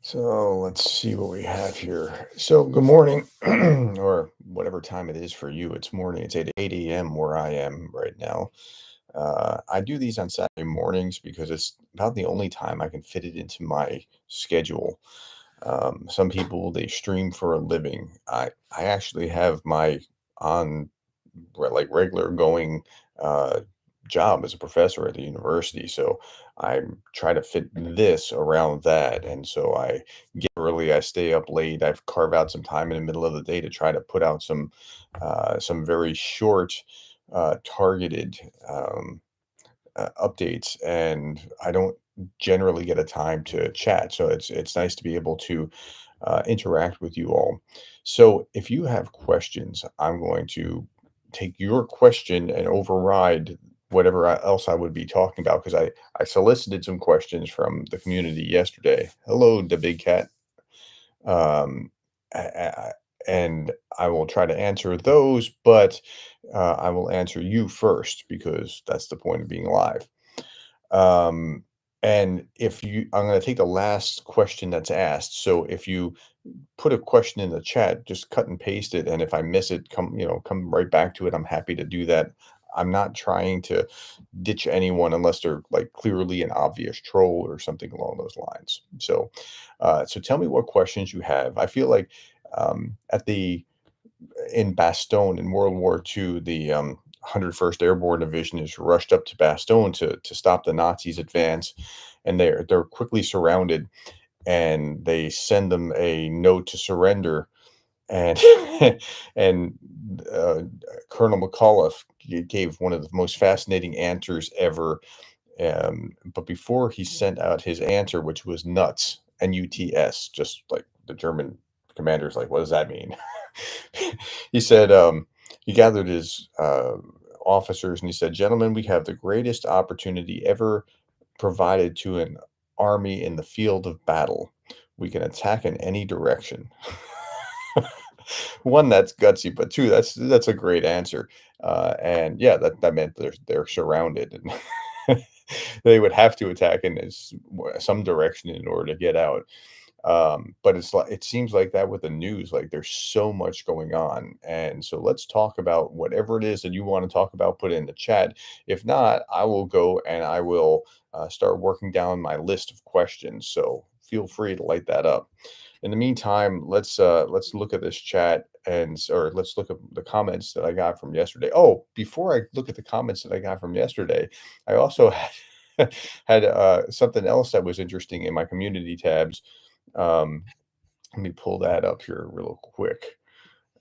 So let's see what we have here. So good morning, or whatever time it is for you. It's morning. It's 8 a.m. where I am right now. I do these on Saturday mornings because it's about the only time I can fit it into my schedule. Some people they stream for a living. I actually have my on like regular going uh, job as a professor at the university. So I try to fit this around that. And so I get early, I stay up late, I've carved out some time in the middle of the day to try to put out some very short, targeted updates, and I don't generally get a time to chat. So it's nice to be able to interact with you all. So if you have questions, I'm going to take your question and override whatever else I would be talking about because I solicited some questions from the community yesterday. Hello, the big cat. Um, a- a- and I will try to answer those, but I will answer you first because that's the point of being live. Um, and if you, I'm going to take the last question that's asked. So if you put a question in the chat, just cut and paste it. And if I miss it, come right back to it. I'm happy to do that. I'm not trying to ditch anyone unless they're like clearly an obvious troll or something along those lines. So tell me what questions you have. I feel like at the in Bastogne in World War II, the 101st Airborne Division is rushed up to Bastogne to stop the Nazis' advance, and they're quickly surrounded, and they send them a note to surrender, and and uh, Colonel McAuliffe gave one of the most fascinating answers ever. But before he sent out his answer, which was nuts, Nuts, just like the German commander's like, what does that mean? He said, he gathered his officers and he said, "Gentlemen, we have the greatest opportunity ever provided to an army in the field of battle. We can attack in any direction." One, that's gutsy, but two, that's a great answer. And yeah, that meant they're surrounded and they would have to attack in some direction in order to get out. But it's like it seems like that with the news, like there's so much going on. And so let's talk about whatever it is that you want to talk about, put it in the chat. If not, I will go and I will start working down my list of questions. So feel free to light that up. In the meantime, let's look at this chat or let's look at the comments that I got from yesterday. Oh, before I look at the comments that I got from yesterday, I also had something else that was interesting in my community tabs. um, Let me pull that up here real quick.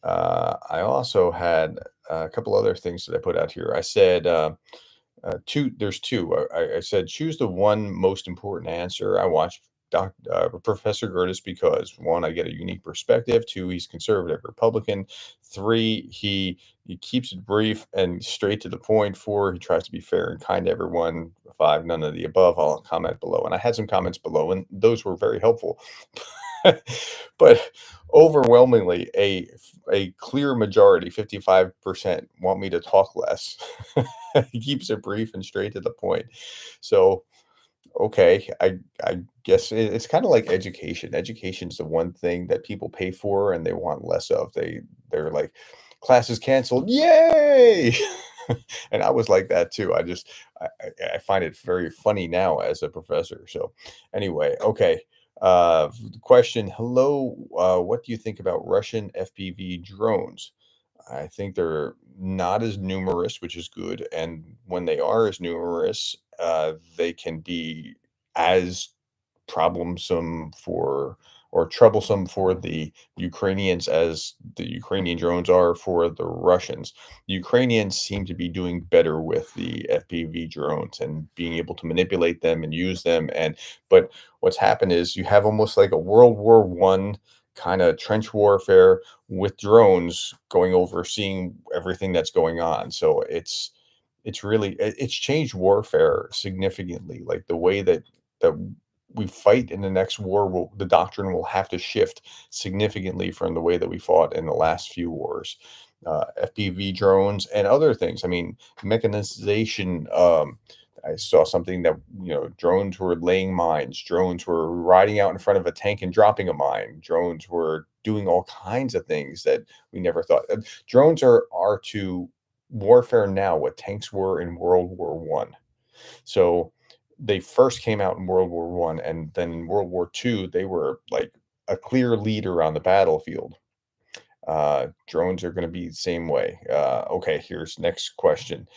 I also had a couple other things that I put out here. I said two. There's two. I said choose the one most important answer. I watched Professor Gerdes because one, I get a unique perspective. Two, he's conservative Republican. Three, he keeps it brief and straight to the point. Four, he tries to be fair and kind to everyone. Five, none of the above. I'll comment below. And I had some comments below, and those were very helpful. But overwhelmingly, a clear majority, 55%, want me to talk less. He keeps it brief and straight to the point. So, okay, I guess it's kind of like education. Education's the one thing that people pay for and they want less of. They're like, classes canceled, yay! And I was like that too. I find it very funny now as a professor. So anyway, okay. The question, hello, what do you think about Russian FPV drones? I think they're not as numerous, which is good. And when they are as numerous, they can be as problemsome for or troublesome for the Ukrainians as the Ukrainian drones are for the Russians. The Ukrainians seem to be doing better with the FPV drones and being able to manipulate them and use them. But what's happened is you have almost like a World War I kind of trench warfare with drones going over seeing everything that's going on. So it's really it's changed warfare significantly, like the way that we fight in the next war will the doctrine will have to shift significantly from the way that we fought in the last few wars. FPV drones and other things. I mean, mechanization. I saw something that, drones were laying mines, drones were riding out in front of a tank and dropping a mine, drones were doing all kinds of things that we never thought. Drones are to warfare now what tanks were in World War I. So they first came out in World War I, and then in World War II, they were like a clear leader on the battlefield. Drones are going to be the same way. Okay, here's next question.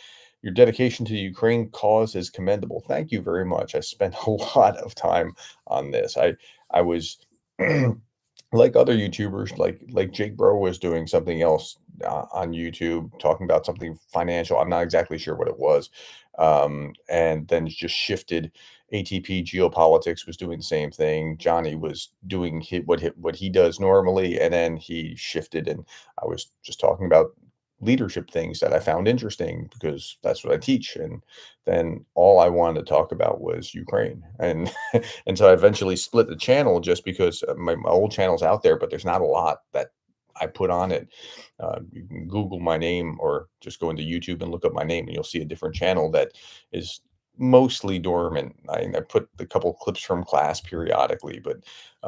Your dedication to the Ukraine cause is commendable. Thank you very much. I spent a lot of time on this. I was like other YouTubers, like Jake Bro was doing something else on YouTube, talking about something financial. I'm not exactly sure what it was, and then just shifted. ATP Geopolitics was doing the same thing. Johnny was doing what he does normally, and then he shifted, and I was just talking about leadership things that I found interesting because that's what I teach. And then all I wanted to talk about was Ukraine, and and so I eventually split the channel just because my old channel's out there, but there's not a lot that I put on it. You can Google my name or just go into YouTube and look up my name, and you'll see a different channel that is mostly dormant. I put a couple clips from class periodically, but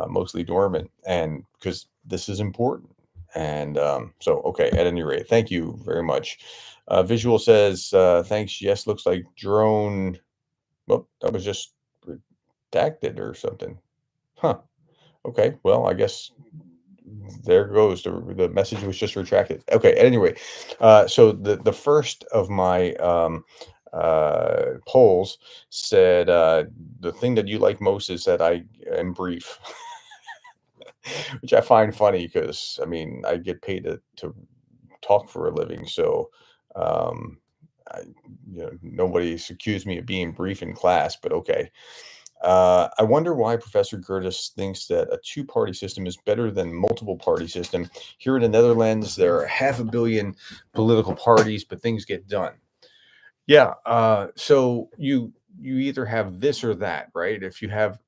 mostly dormant, and because this is important. And so, okay, at any rate, thank you very much. Visual says, thanks. Yes, looks like drone. Well, that was just redacted or something. Huh. Okay. Well, I guess there goes the message was just retracted. Okay. At any rate, so the first of my polls said the thing that you like most is that I am brief, which I find funny because I mean I get paid to talk for a living, so um, I, nobody's accused me of being brief in class, but okay. I wonder why Professor Gerdes thinks that a two-party system is better than multiple party system. Here in the Netherlands, there are half a billion political parties, but things get done. Yeah. So you either have this or that, right? If you have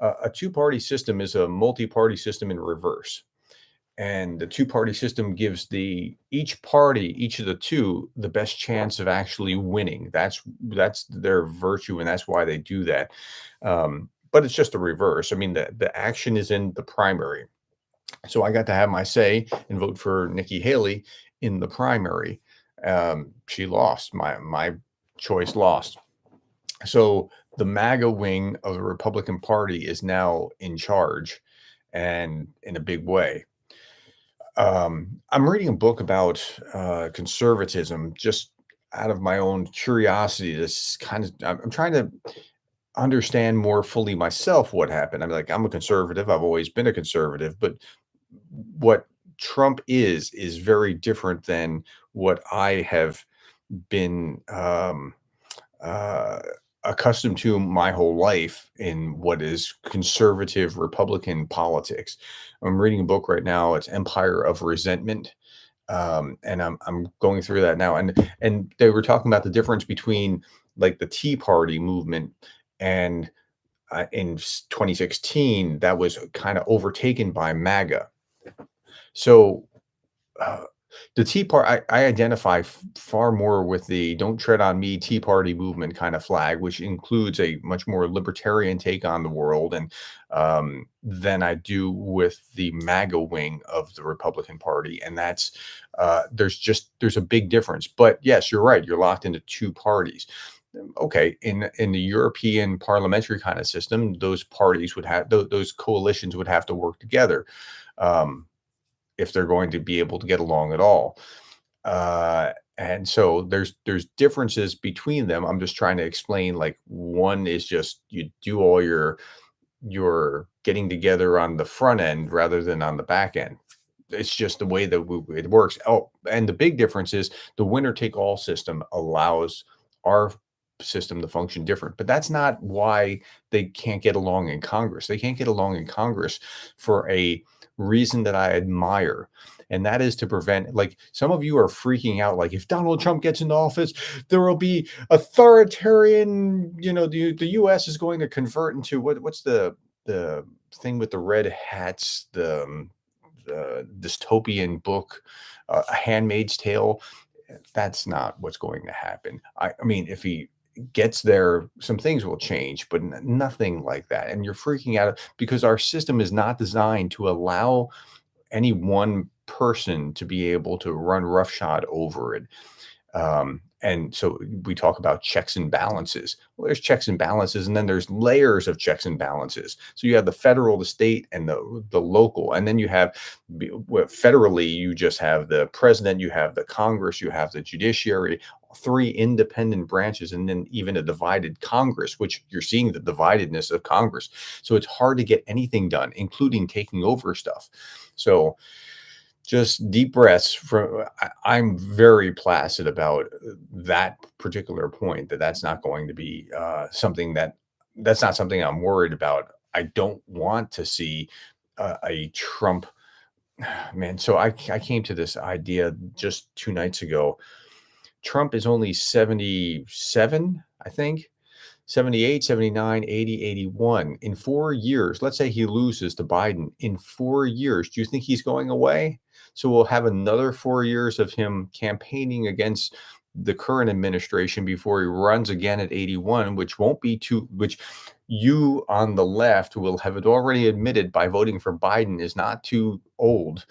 a two-party system, is a multi-party system in reverse, and the two-party system gives each party, each of the two, the best chance of actually winning. That's their virtue, and that's why they do that. But it's just the reverse. I mean, the action is in the primary. So I got to have my say and vote for Nikki Haley in the primary. She lost. My choice lost. So the MAGA wing of the Republican Party is now in charge, and in a big way. I'm reading a book about conservatism just out of my own curiosity. This kind of, I'm trying to understand more fully myself what happened. I'm a conservative. I've always been a conservative, but what Trump is very different than what I have been uh, accustomed to my whole life in what is conservative Republican politics. I'm reading a book right now. It's Empire of Resentment, and I'm going through that now. And they were talking about the difference between like the Tea Party movement and in 2016 that was kind of overtaken by MAGA. So uh, the Tea Party, I identify far more with the "Don't Tread on Me" Tea Party movement kind of flag, which includes a much more libertarian take on the world, and than I do with the MAGA wing of the Republican Party, and that's there's a big difference. But yes, you're right; you're locked into two parties. Okay, in the European parliamentary kind of system, those parties would have those coalitions would have to work together. Um, if they're going to be able to get along at all. And so there's differences between them. I'm just trying to explain like one is just you do all your getting together on the front end rather than on the back end. It's just the way that it works. Oh, and the big difference is the winner take all system allows our system to function different. But that's not why they can't get along in Congress. They can't get along in Congress for a reason that I admire. And that is to prevent, like, some of you are freaking out, like, if Donald Trump gets into office, there will be authoritarian, the US is going to convert into what's the thing with the red hats, the dystopian book, A Handmaid's Tale. That's not what's going to happen. I mean, if he gets there, some things will change, but nothing like that. And you're freaking out because our system is not designed to allow any one person to be able to run roughshod over it. And so we talk about checks and balances. Well, there's checks and balances, and then there's layers of checks and balances. So you have the federal, the state, and the local, and then you have federally, you just have the president, you have the Congress, you have the judiciary, three independent branches, and then even a divided Congress, which you're seeing the dividedness of Congress. So it's hard to get anything done, including taking over stuff. So just deep breaths from I'm very placid about that particular point, that's not going to be, something that's not something I'm worried about. I don't want to see a Trump man, so I came to this idea just 2 nights ago. Trump is only 77, I think. 78, 79, 80, 81. In 4 years, let's say he loses to Biden. In 4 years, do you think he's going away? So we'll have another 4 years of him campaigning against the current administration before he runs again at 81, which won't be too which you on the left will have already admitted by voting for Biden is not too old.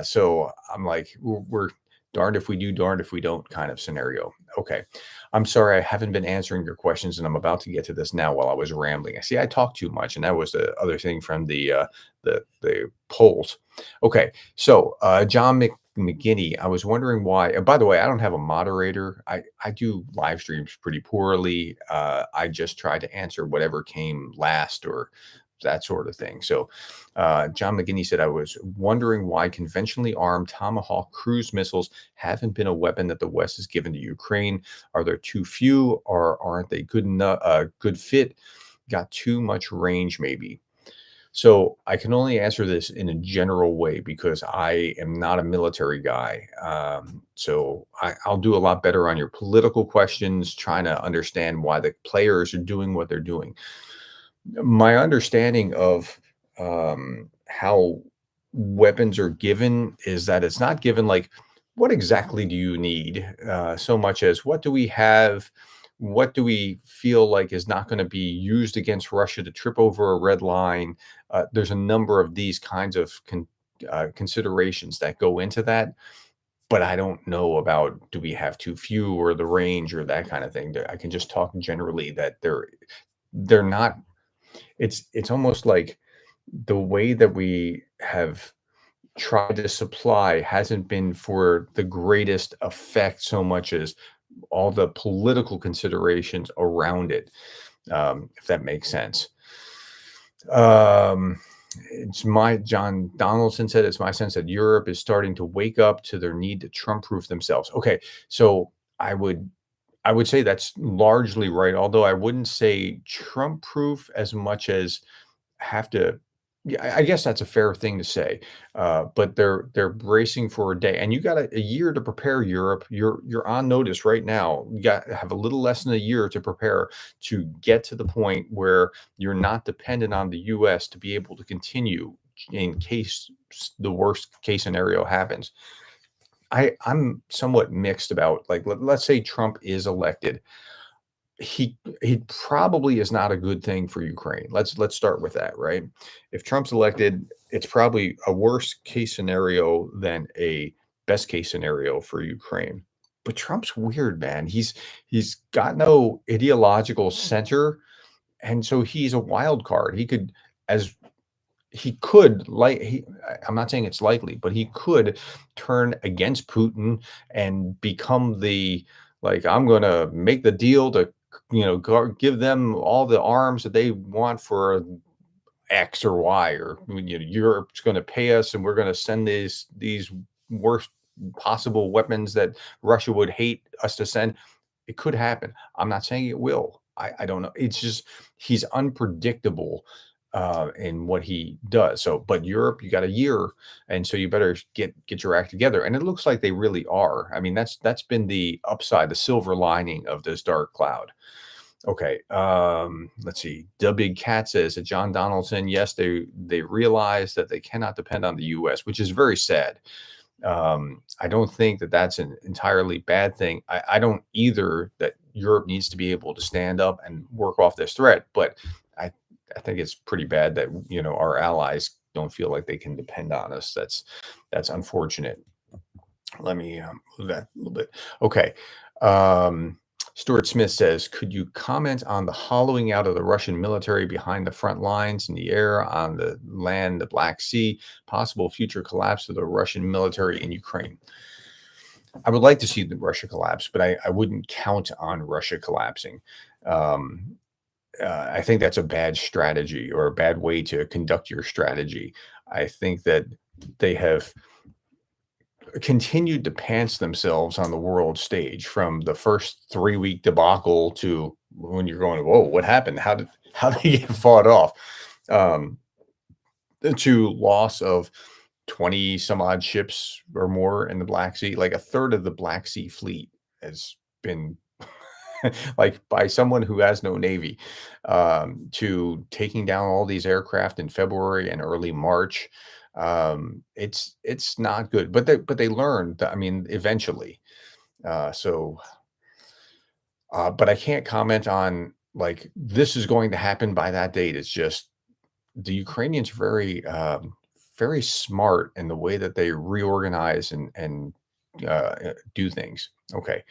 So I'm like, we're darned if we do, darned if we don't kind of scenario. Okay. I'm sorry I haven't been answering your questions, and I'm about to get to this now while I was rambling. I see I talked too much, and that was the other thing from the polls. Okay. So John McGinney, I was wondering why. By the way, I don't have a moderator. I do live streams pretty poorly. I just try to answer whatever came last or that sort of thing. So, John McGinney said, I was wondering why conventionally armed Tomahawk cruise missiles haven't been a weapon that the West has given to Ukraine. Are there too few, or aren't they good enough? Good fit? Got too much range, maybe. So I can only answer this in a general way because I am not a military guy. So I'll do a lot better on your political questions, trying to understand why the players are doing what they're doing. My understanding of how weapons are given is that it's not given like, what exactly do you need? So much as what do we have? What do we feel like is not going to be used against Russia to trip over a red line? There's a number of these kinds of considerations that go into that. But I don't know about do we have too few or the range or that kind of thing. I can just talk generally that they're not it's almost like the way that we have tried to supply hasn't been for the greatest effect so much as all the political considerations around it, if that makes sense. Um, it's my John Donaldson said it's my sense that Europe is starting to wake up to their need to Trump-proof themselves. Okay, so I would I would say that's largely right, although I wouldn't say Trump-proof as much as have to yeah, I guess that's a fair thing to say, but they're bracing for a day, and you got a year to prepare. Europe, you're on notice right now. You got have a little less than a year to prepare to get to the point where you're not dependent on the U.S. to be able to continue in case the worst case scenario happens. I'm somewhat mixed about like let's say Trump is elected, he probably is not a good thing for Ukraine. Let's start with that, right? If Trump's elected, it's probably a worst case scenario than a best case scenario for Ukraine. But Trump's weird, man. He's got no ideological center, and so he's a wild card. As he could like I'm not saying it's likely, but he could turn against Putin and become the like I'm going to make the deal to give them all the arms that they want for X or Y, or Europe's going to pay us and we're going to send these worst possible weapons that Russia would hate us to send. It could happen. I'm not saying it will. I don't know. It's just he's unpredictable in what he does. So, but Europe, you got a year, and so you better get your act together. And it looks like they really are. I mean, that's been the upside, the silver lining of this dark cloud. Okay, let's see. The Big Cat says that John Donaldson, yes, they realize that they cannot depend on the U.S., which is very sad. I don't think that that's an entirely bad thing. I don't either that Europe needs to be able to stand up and work off this threat. But I, I think it's pretty bad that our allies don't feel like they can depend on us. That's unfortunate. Let me move that a little bit. Okay. Um, Stuart Smith says, could you comment on the hollowing out of the Russian military behind the front lines in the air, on the land, the Black Sea, possible future collapse of the Russian military in Ukraine? I would like to see the Russia collapse, but I wouldn't count on Russia collapsing. Um, I think that's a bad strategy or a bad way to conduct your strategy. I think that they have continued to pants themselves on the world stage from the first 3-week debacle to when you're going, whoa, what happened? How did he get fought off? Um, to loss of 20 some odd ships or more in the Black Sea, like a third of the Black Sea fleet has been like by someone who has no navy, to taking down all these aircraft in February and early March. It's not good, but they learned. I mean, eventually. But I can't comment on like this is going to happen by that date. It's just the Ukrainians are very smart in the way that they reorganize and do things. Okay.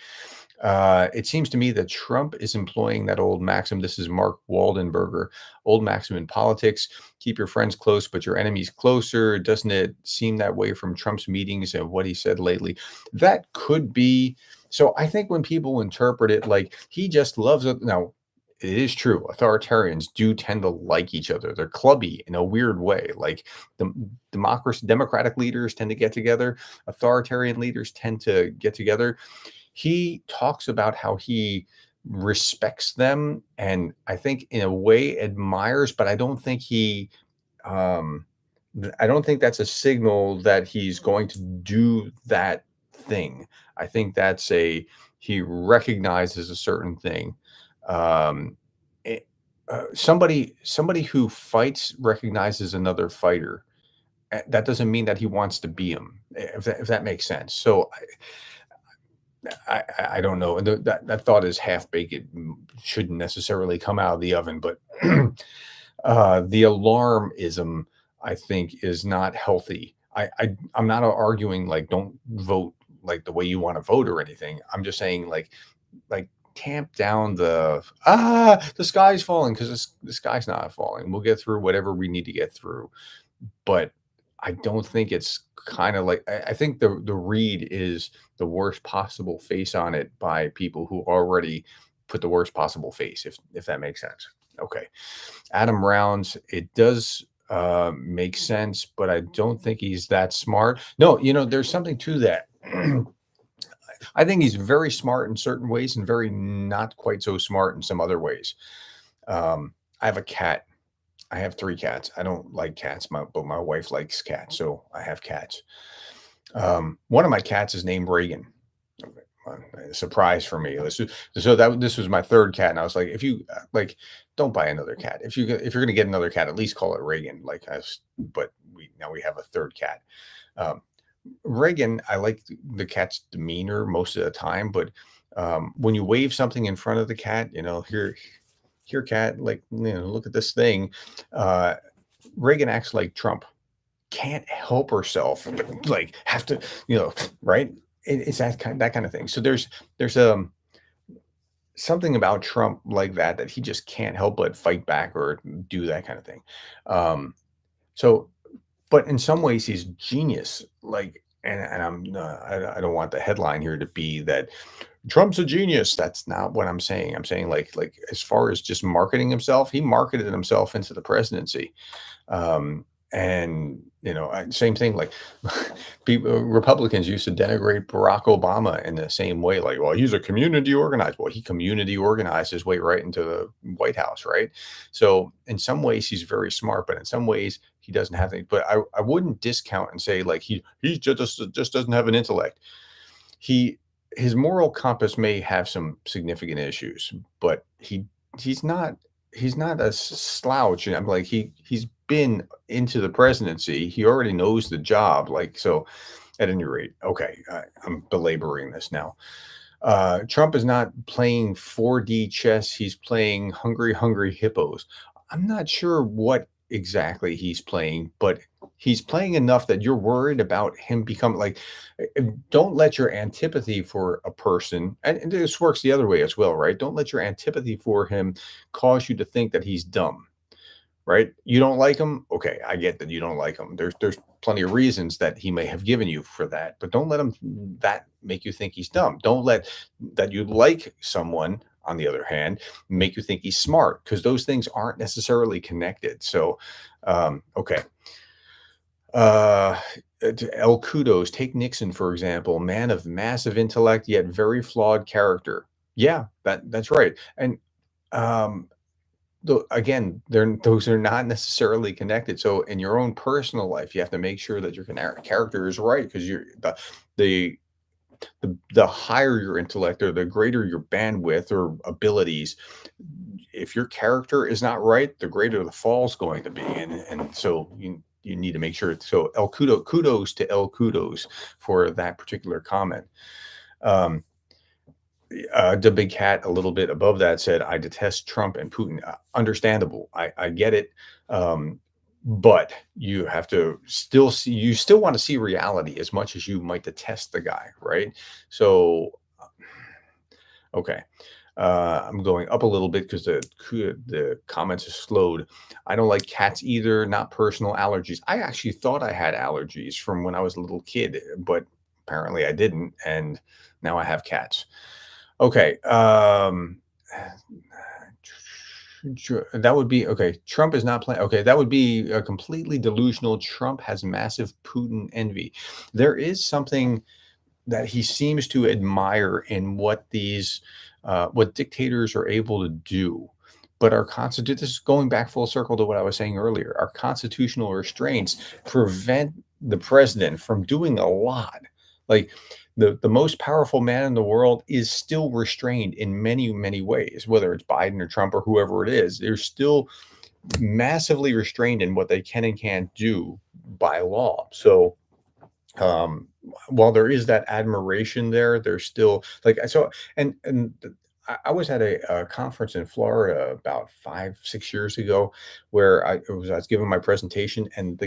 It seems to me that Trump is employing that old maxim. This is Mark Waldenberger, old maxim in politics: keep your friends close, but your enemies closer. Doesn't it seem that way from Trump's meetings and what he said lately? That could be. So I think when people interpret it like he just loves it. Now, it is true. Authoritarians do tend to like each other. They're clubby in a weird way. Like the democratic leaders tend to get together. Authoritarian leaders tend to get together. He talks about how he respects them and I think in a way admires, but um I don't think that's a signal that he's going to do that thing. I think that's a he recognizes a certain thing. Um it, somebody who fights recognizes another fighter. That doesn't mean that he wants to be him, if that makes sense. So I don't know. And that thought is half baked. It shouldn't necessarily come out of the oven, but the alarmism, I think, is not healthy. I'm not arguing like don't vote like the way you want to vote or anything. I'm just saying like tamp down the sky's falling because the sky's not falling. We'll get through whatever we need to get through, but I don't think it's kind of like I think the read is the worst possible face on it by people who already put the worst possible face, if that makes sense. Okay. Adam Rounds, it does make sense, but I don't think he's that smart. No, there's something to that. I think he's very smart in certain ways and very not quite so smart in some other ways. I have a cat. I have 3 cats. I don't like cats, but my wife likes cats, so I have cats. One of my cats is named Reagan. Okay, a surprise for me. This was my 3rd cat, and I was like, if you like, don't buy another cat. If you're gonna get another cat, at least call it Reagan. But we have a 3rd cat. Um, Reagan, I like the cat's demeanor most of the time, but when you wave something in front of the cat, here, cat, like, look at this thing. Uh, Reagan acts like Trump. Can't help herself, like have to, right? It's that kind of thing. So there's something about Trump like that he just can't help but fight back or do that kind of thing. Um, so but in some ways he's genius. Like, and I don't want the headline here to be that Trump's a genius. That's not what I'm saying. I'm saying like as far as just marketing himself, he marketed himself into the presidency. And same thing. Like people, Republicans used to denigrate Barack Obama in the same way. Like, well, he's a community organizer. Well, he community organized his way right into the White House, right? So in some ways, he's very smart, but in some ways, he doesn't have any. But I wouldn't discount and say like he just doesn't have an intellect. He his moral compass may have some significant issues, but he's not a slouch. And I'm like he's been into the presidency. He already knows the job. Like so, at any rate, okay, I'm belaboring this now. Trump is not playing 4D chess, he's playing Hungry Hungry Hippos. I'm not sure what exactly he's playing, but he's playing enough that you're worried about him becoming like, don't let your antipathy for a person, and this works the other way as well, right? Don't let your antipathy for him cause you to think that he's dumb. Right? You don't like him? Okay, I get that you don't like him. There's plenty of reasons that he may have given you for that, but don't let him that make you think he's dumb. Don't let that you like someone, on the other hand, make you think he's smart, because those things aren't necessarily connected. So, okay. Uh, El Kudos, take Nixon, for example, man of massive intellect, yet very flawed character. Yeah, that's right. And um, again, those are not necessarily connected. So in your own personal life, you have to make sure that your character is right, because you're the the higher your intellect or the greater your bandwidth or abilities, if your character is not right, the greater the fall is going to be. And so you need to make sure. So kudos to El Kudos for that particular comment. Um, the big cat a little bit above that said, "I detest Trump and Putin." Understandable. I get it. Um, but you have to still see, you still want to see reality as much as you might detest the guy, right? So, okay. I'm going up a little bit because the comments are slowed. I don't like cats either, not personal allergies. I actually thought I had allergies from when I was a little kid, but apparently I didn't, and now I have cats. Okay, that would be okay. Trump is not playing. Okay, that would be a completely delusional. Trump has massive Putin envy. There is something that he seems to admire in what dictators are able to do. But our constitution, this is going back full circle to what I was saying earlier. Our constitutional restraints prevent the president from doing a lot. Like the most powerful man in the world is still restrained in many, many ways, whether it's Biden or Trump or whoever it is. They're still massively restrained in what they can and can't do by law. So um while there is that admiration there, there's still like I was at a conference in Florida about 5 6 years ago, where I was giving my presentation, and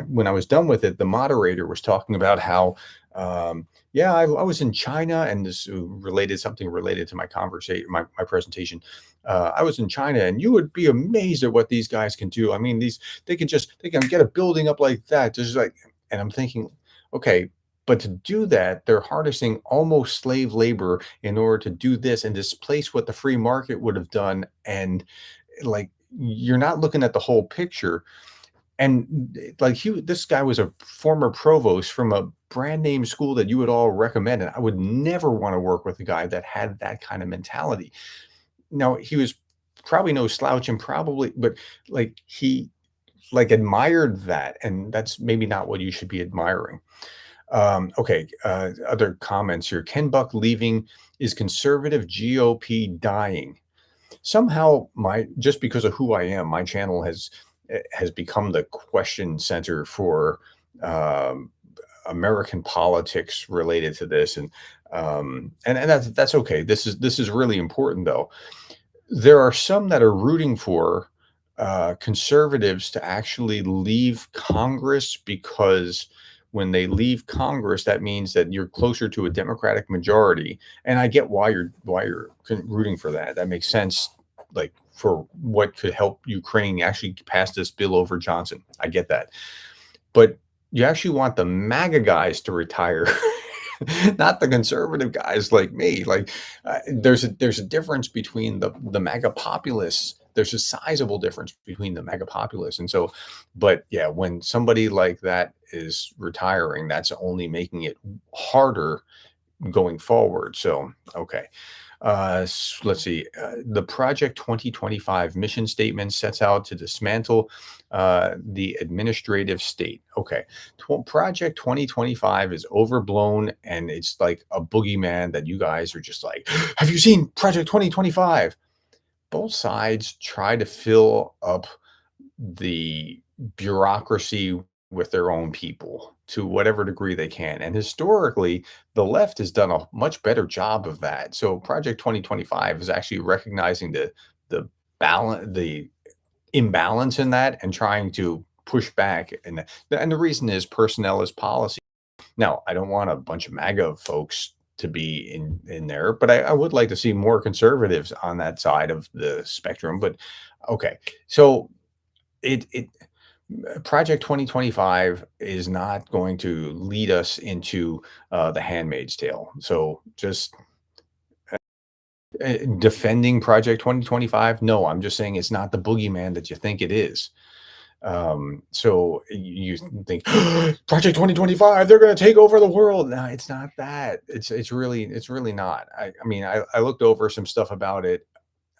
when I was done with it, the moderator was talking about how yeah, I was in China, and this related something related to my conversation, my presentation. I was in China, and you would be amazed at what these guys can do. I mean, they can get a building up like that, just like. And I'm thinking, okay, but to do that, they're harnessing almost slave labor in order to do this and displace what the free market would have done. And like, you're not looking at the whole picture. And like this guy was a former provost from a brand name school that you would all recommend. And I would never want to work with a guy that had that kind of mentality. Now, he was probably no slouch, and probably, but like he like admired that, and that's maybe not what you should be admiring. Okay, other comments here. Ken Buck leaving, is conservative GOP dying? Somehow, my just because of who I am, my channel has become the question center for um, American politics related to this, and that's okay. This is really important, though. There are some that are rooting for conservatives to actually leave Congress, because when they leave Congress, that means that you're closer to a Democratic majority. And I get why you're rooting for that. That makes sense. Like for what could help Ukraine actually pass this bill over Johnson. I get that, but you actually want the MAGA guys to retire, not the conservative guys like me. Like, there's a difference between the MAGA populists. There's a sizable difference between the MAGA populists, and so, but yeah, when somebody like that is retiring, that's only making it harder going forward. So, okay. Let's see. The Project 2025 mission statement sets out to dismantle the administrative state. Okay. Project 2025 is overblown, and it's like a boogeyman that you guys are just like, have you seen Project 2025? Both sides try to fill up the bureaucracy with their own people to whatever degree they can. And historically, the left has done a much better job of that. So Project 2025 is actually recognizing the the imbalance in that and trying to push back. And the reason is personnel is policy. Now, I don't want a bunch of MAGA folks to be in there, but I would like to see more conservatives on that side of the spectrum. But okay, so it Project 2025 is not going to lead us into the Handmaid's Tale. So just defending Project 2025, no, I'm just saying it's not the boogeyman that you think it is. So you think Project 2025, they're going to take over the world. No, it's not that. It's really not. I mean, I looked over some stuff about it.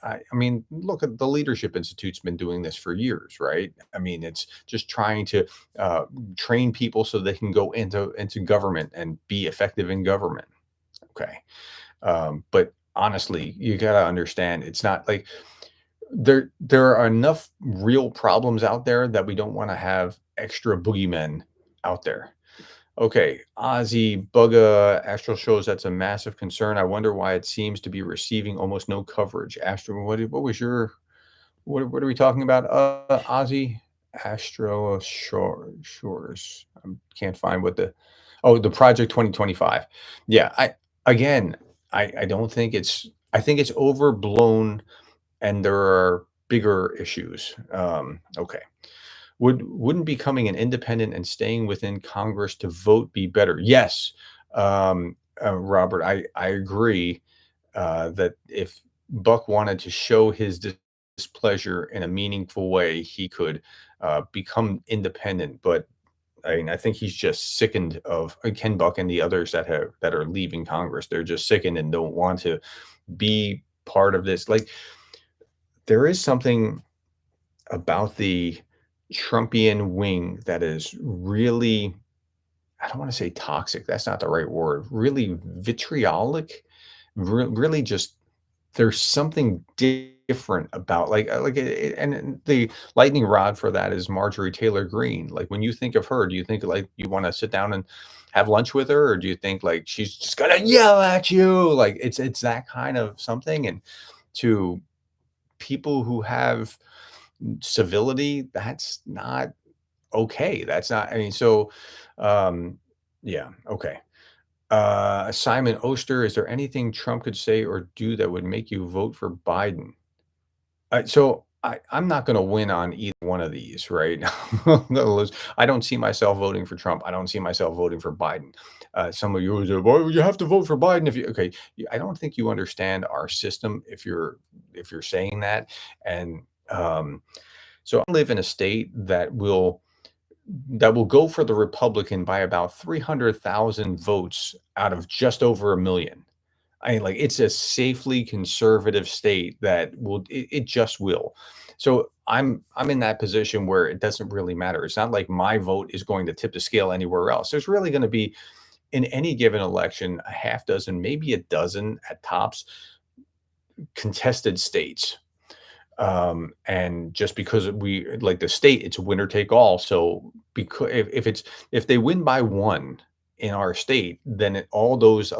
I mean, look at the Leadership Institute's been doing this for years, right? I mean, it's just trying to uh, train people so they can go into government and be effective in government. Okay, but honestly, you got to understand, it's not like there are enough real problems out there that we don't want to have extra boogeymen out there. Okay, Ozzy Bugga Astral shows that's a massive concern. I wonder why it seems to be receiving almost no coverage. Astro, what was your what are we talking about? Ozzy Astro Shores. I can't find what the Project 2025. Yeah, again, I don't think I think it's overblown and there are bigger issues. Okay. Wouldn't becoming an independent and staying within Congress to vote be better? Yes, Robert, I agree that if Buck wanted to show his displeasure in a meaningful way, he could become independent. But I mean, I think he's just sickened of Ken Buck and the others that are leaving Congress. They're just sickened and don't want to be part of this. Like there is something about the Trumpian wing that is really, I don't want to say toxic, that's not the right word, really vitriolic, really just there's something different about and the lightning rod for that is Marjorie Taylor Greene. Like when you think of her, do you think like you want to sit down and have lunch with her, or do you think like she's just gonna yell at you? Like it's that kind of something. And to people who have civility, that's not okay. That's not, I mean, so, um, yeah, okay. Simon Oster, is there anything Trump could say or do that would make you vote for Biden? I'm not going to win on either one of these, right? I'm gonna lose. I don't see myself voting for Trump. I don't see myself voting for Biden. Some of you will say, "Why would you have to vote for Biden if you?" Okay, I don't think you understand our system if you're saying that. And so I live in a state that will go for the Republican by about 300,000 votes out of just over a million. I mean, like, it's a safely conservative state that it just will. So I'm in that position where it doesn't really matter. It's not like my vote is going to tip the scale anywhere else. There's really going to be in any given election a half dozen, maybe a dozen at tops contested states. And just because we like the state, it's winner take all. So because if they win by one in our state, then all those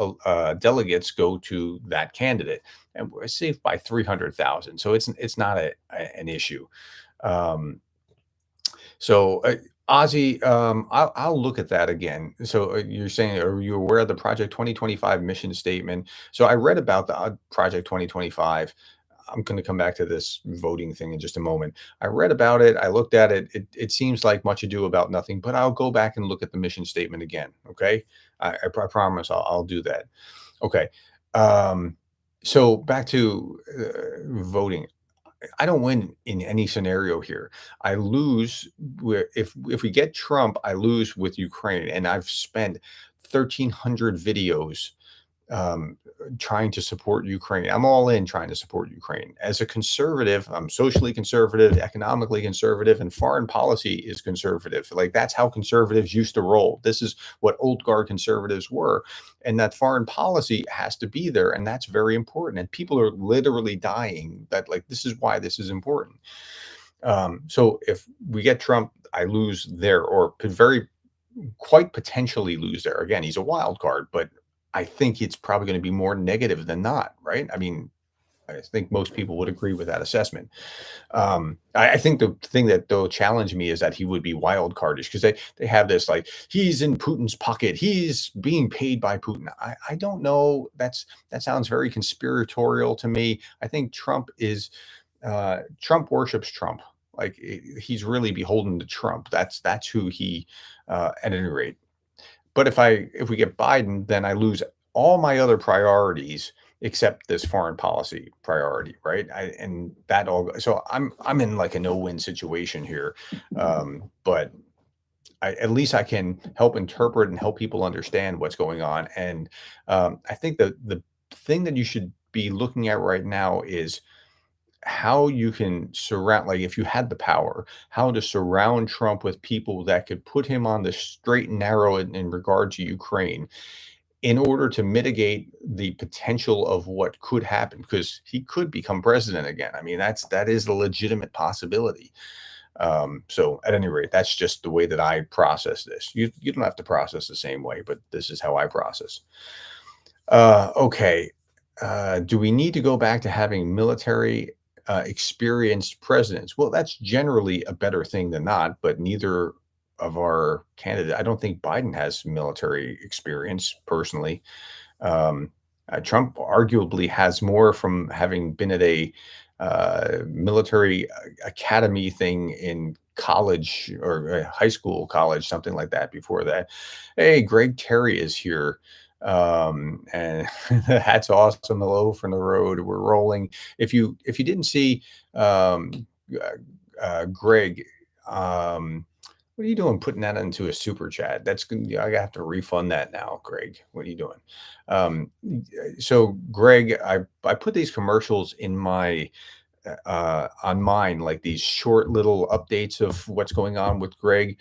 delegates go to that candidate, and we're safe by 300,000. So it's not an issue. Um, so, Ozzy, I'll look at that again. So, you're saying, are you aware of the Project 2025 mission statement? So, I read about the Project 2025. I'm going to come back to this voting thing in just a moment. I read about it. I looked at it. It seems like much ado about nothing, but I'll go back and look at the mission statement again. Okay. I promise I'll do that. Okay. Um, so back to voting. I don't win in any scenario here. I lose where if we get Trump, I lose with Ukraine, and I've spent 1,300 videos um, trying to support Ukraine. I'm all in trying to support Ukraine. As a conservative, I'm socially conservative, economically conservative, and foreign policy is conservative. Like that's how conservatives used to roll. This is what old guard conservatives were. And that foreign policy has to be there. And that's very important. And people are literally dying. That like this is why this is important. So if we get Trump, I lose there, or very quite potentially lose there. Again, he's a wild card, but I think it's probably going to be more negative than not, right? I mean, I think most people would agree with that assessment. I think the thing that they'll challenge me is that he would be wild cardish, because they have this like, he's in Putin's pocket, he's being paid by Putin. I don't know. That sounds very conspiratorial to me. I think Trump worships Trump. Like, he's really beholden to Trump. That's who he, at any rate. But if we get Biden, then I lose all my other priorities except this foreign policy priority, right? And that all. So I'm in like a no-win situation here, but at least I can help interpret and help people understand what's going on. And I think the thing that you should be looking at right now is how you can surround, like, if you had the power, how to surround Trump with people that could put him on the straight and narrow in regard to Ukraine, in order to mitigate the potential of what could happen, because he could become president again. I mean, that is a legitimate possibility. So at any rate, that's just the way that I process this. You don't have to process the same way, but this is how I process. Okay. Do we need to go back to having military experienced presidents? Well, that's generally a better thing than not, but neither of our candidates. I don't think Biden has military experience personally. Um, Trump arguably has more, from having been at a military academy thing in college, or high school, college, something like that before that. Hey, Greg Terry is here. And that's awesome. Hello from the road. We're rolling. If you didn't see Greg, what are you doing putting that into a super chat? That's good. I have to refund that now, Greg. What are you doing? So Greg, I put these commercials in my on mine, like these short little updates of what's going on with Greg,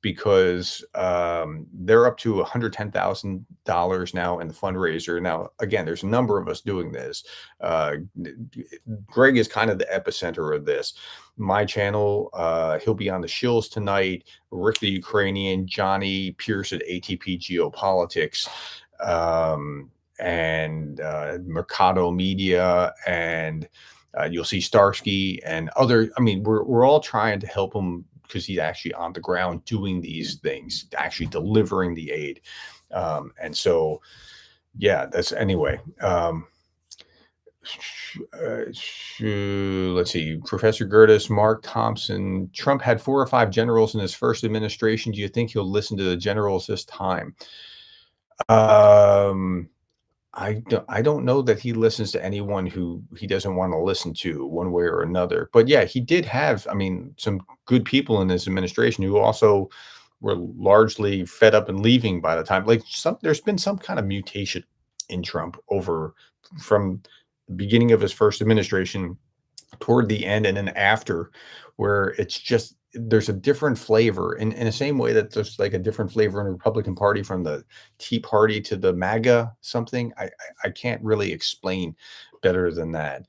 because they're up to $110,000 now in the fundraiser. Now, again, there's a number of us doing this. Uh, Greg is kind of the epicenter of this. My channel, he'll be on the Shills tonight. Rick the Ukrainian, Johnny Pierce at ATP Geopolitics, and Mercado Media, and you'll see Starsky and other. I mean, we're all trying to help him, because he's actually on the ground doing these things, actually delivering the aid. And so, yeah, that's anyway. Let's see. Professor Gerdes, Mark Thompson. Trump had 4 or 5 generals in his first administration. Do you think he'll listen to the generals this time? Um, I don't know that he listens to anyone who he doesn't want to listen to, one way or another. But yeah, he did have, I mean, some good people in his administration who also were largely fed up and leaving by the time. Like, there's been some kind of mutation in Trump over from the beginning of his first administration toward the end, and then after, where it's just, there's a different flavor, in the same way that there's like a different flavor in the Republican Party from the Tea Party to the MAGA something. I can't really explain better than that.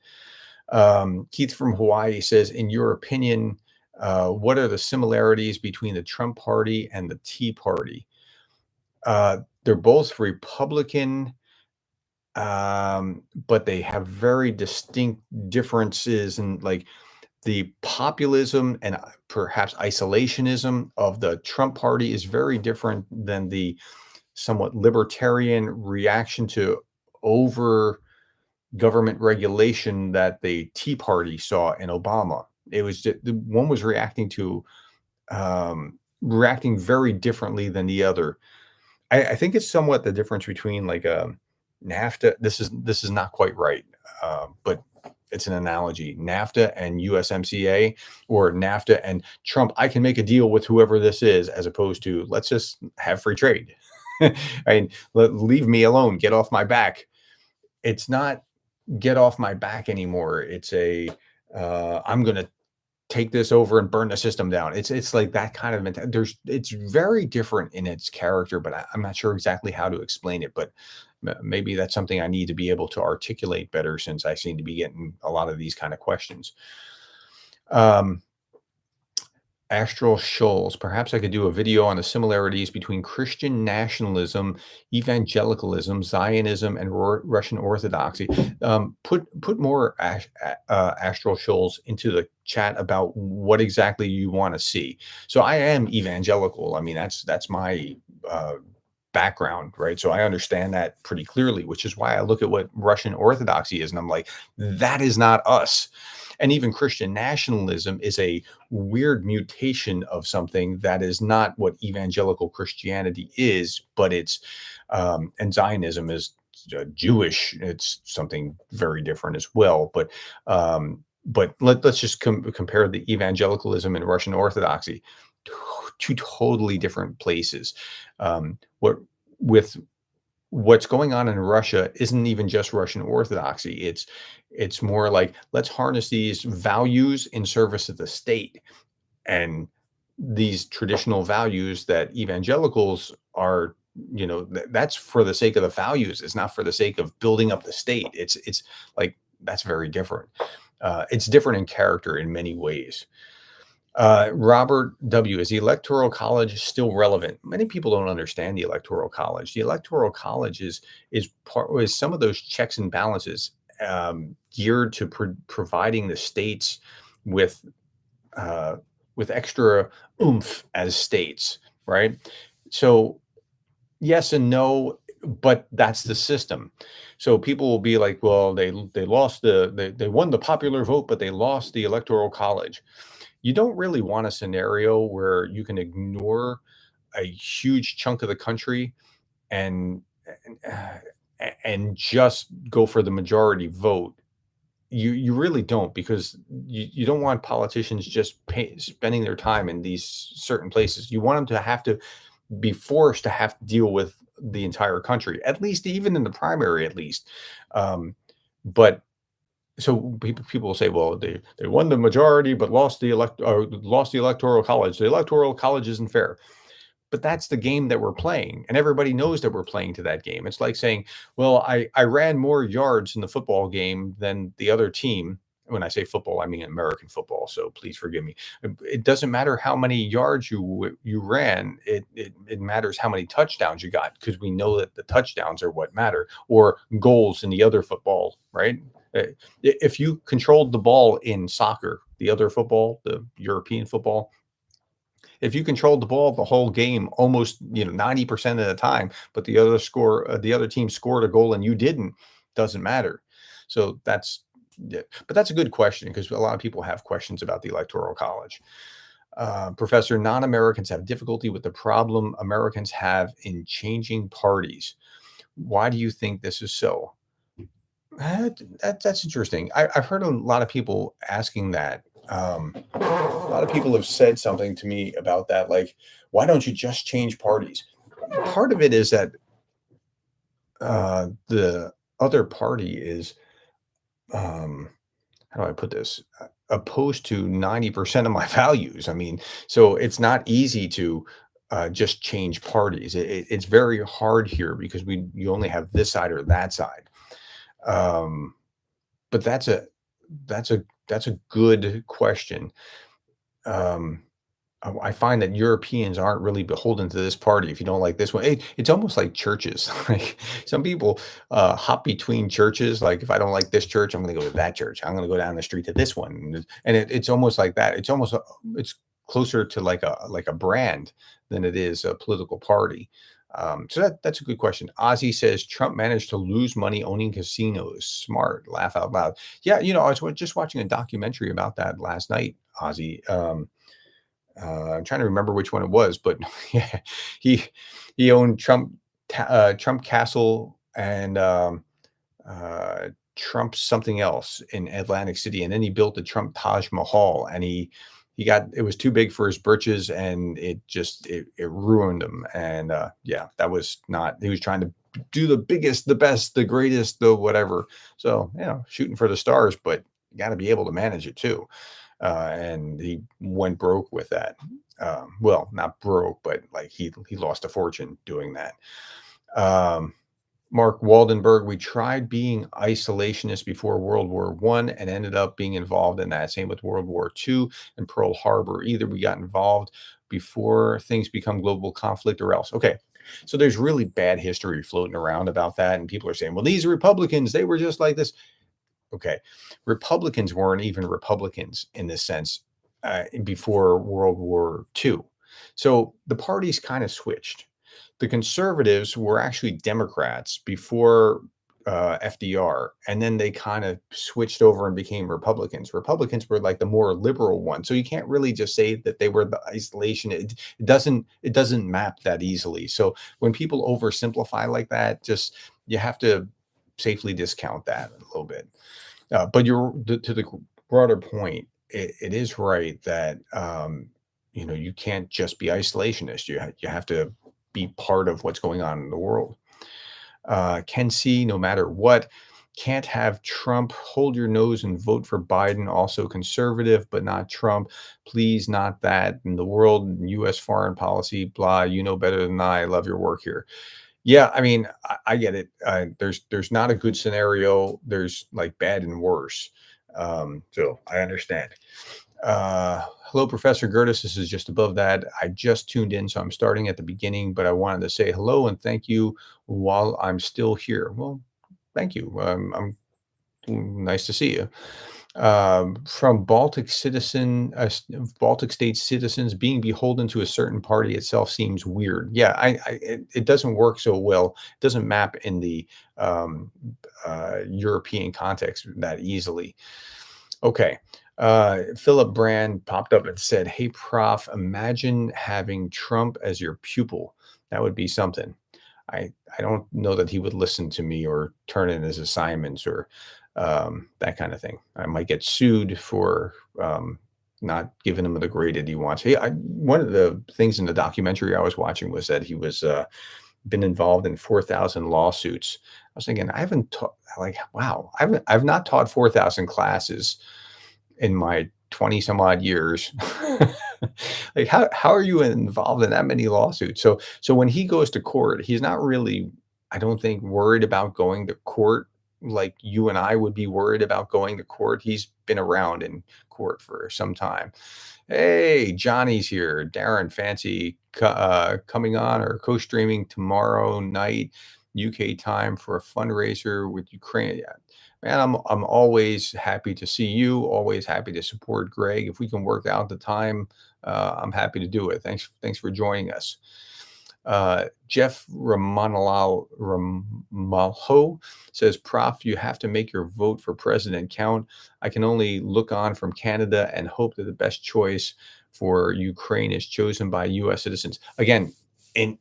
Keith from Hawaii says, in your opinion, what are the similarities between the Trump Party and the Tea Party? They're both Republican, but they have very distinct differences, and like, the populism and perhaps isolationism of the Trump Party is very different than the somewhat libertarian reaction to over government regulation that the Tea Party saw in Obama. It was the one was reacting very differently than the other. I think it's somewhat the difference between like NAFTA. This is not quite right, but it's an analogy. NAFTA and USMCA, or NAFTA and Trump. I can make a deal with whoever this is, as opposed to, let's just have free trade. I mean, leave me alone. Get off my back. It's not get off my back anymore. It's I'm going to take this over and burn the system down. It's like that kind of mentality. It's very different in its character, but I'm not sure exactly how to explain it. But maybe that's something I need to be able to articulate better, since I seem to be getting a lot of these kind of questions. Astral shoals. Perhaps I could do a video on the similarities between Christian nationalism, evangelicalism, Zionism, and Russian Orthodoxy. Put more astral shoals into the chat about what exactly you want to see. So I am evangelical. I mean, that's my uh, background, right? So I understand that pretty clearly, which is why I look at what Russian Orthodoxy is, and I'm like, that is not us. And even Christian nationalism is a weird mutation of something that is not what evangelical Christianity is, but it's and Zionism is Jewish. It's something very different as well. But let's just compare the evangelicalism and Russian Orthodoxy, two totally different places. What with what's going on in Russia isn't even just Russian Orthodoxy. It's more like let's harness these values in service of the state, and these traditional values that evangelicals are, that's for the sake of the values. It's not for the sake of building up the state. It's like that's very different. It's different in character in many ways. Robert W. Is the Electoral College still relevant? Many people don't understand the Electoral College. The Electoral College is some of those checks and balances geared to providing the states with uh, extra oomph as states, right? So yes and no, but that's the system. So people will be like, well, they lost they won the popular vote, but they lost the Electoral College. You don't really want a scenario where you can ignore a huge chunk of the country and and just go for the majority vote. You really don't, because you don't want politicians just spending their time in these certain places. You want them to have to be forced to have to deal with the entire country, at least even in the primary, at least. Um, but so people will say, well, they won the majority but lost the electoral college. The electoral college isn't fair. But that's the game that we're playing, and everybody knows that we're playing to that game. It's like saying, well, I ran more yards in the football game than the other team. When I say football, I mean American football, so please forgive me. It doesn't matter how many yards you ran. It matters how many touchdowns you got, because we know that the touchdowns are what matter, or goals in the other football, right? If you controlled the ball in soccer, the other football, the European football, if you controlled the ball the whole game, almost 90% of the time, but the other team scored a goal and you didn't, doesn't matter. So that's yeah. But that's a good question, because a lot of people have questions about the Electoral College. Professor, non-Americans have difficulty with the problem Americans have in changing parties. Why do you think this is so? That's interesting. I've heard a lot of people asking that. A lot of people have said something to me about that, like, why don't you just change parties? Part of it is that the other party is, um, how do I put this? Opposed to 90% of my values. I mean, so it's not easy to just change parties. It's very hard here, because you only have this side or that side. Um, but that's a good question. Um, I find that Europeans aren't really beholden to this party. If you don't like this one, it's almost like churches. Like some people hop between churches. Like if I don't like this church, I'm going to go to that church. I'm going to go down the street to this one, and it's almost like that. It's closer to like a brand than it is a political party. So that's a good question. Ozzy says Trump managed to lose money owning casinos. Smart. Laugh out loud. Yeah, I was just watching a documentary about that last night, Ozzy. I'm trying to remember which one it was, but yeah, he he owned Trump Castle and Trump something else in Atlantic City, and then he built the Trump Taj Mahal, and he got it was too big for his britches, and it ruined him. And yeah, that was not. He was trying to do the biggest, the best, the greatest, the whatever. So shooting for the stars, but you got to be able to manage it too. And he went broke with that. Well, not broke, but like he lost a fortune doing that. Um, Mark Waldenberg, we tried being isolationist before World War One and ended up being involved in that. Same with World War Two and Pearl Harbor. Either we got involved before things become global conflict or else. Okay. So there's really bad history floating around about that. And people are saying, well, these Republicans, they were just like this. Okay. Republicans weren't even Republicans in this sense before World War II. So the parties kind of switched. The conservatives were actually Democrats before FDR, and then they kind of switched over and became Republicans. Republicans were like the more liberal ones, so you can't really just say that they were the isolation. It doesn't map that easily. So when people oversimplify like that, just you have to safely discount that a little bit. But to the broader point, it is right that you can't just be isolationist. You have to be part of what's going on in the world. Can see no matter what. Can't have Trump. Hold your nose and vote for Biden. Also conservative, but not Trump. Please, not that. In the world, U.S. foreign policy, blah. You know better than I. Love your work here. Yeah, I mean, I get it. There's not a good scenario. There's like bad and worse. So I understand. Hello, Professor Gerdes. This is just above that. I just tuned in, so I'm starting at the beginning, but I wanted to say hello and thank you while I'm still here. Well, thank you. I'm nice to see you. From Baltic state citizens being beholden to a certain party itself seems weird. Yeah, it doesn't work so well. It doesn't map in the um, European context that easily. Okay. Philip Brand popped up and said, "Hey, Prof, imagine having Trump as your pupil. That would be something." I don't know that he would listen to me or turn in his assignments or that kind of thing. I might get sued for not giving him the grade that he wants. Hey, one of the things in the documentary I was watching was that he was been involved in 4,000 lawsuits. I was thinking, I haven't taught like, wow, I've not taught 4,000 classes in my 20 some odd years. Like how are you involved in that many lawsuits? So when he goes to court, he's not really, I don't think, worried about going to court like you and I would be worried about going to court. He's been around in court for some time. Hey, Johnny's here. Darren, fancy coming on or co-streaming tomorrow night UK time for a fundraiser with Ukraine. Yeah, man, I'm always happy to see you. Always happy to support Greg. If we can work out the time, I'm happy to do it. Thanks for joining us. Jeff Ramalho says, Prof, you have to make your vote for president count. I can only look on from Canada and hope that the best choice for Ukraine is chosen by U.S. citizens. Again, in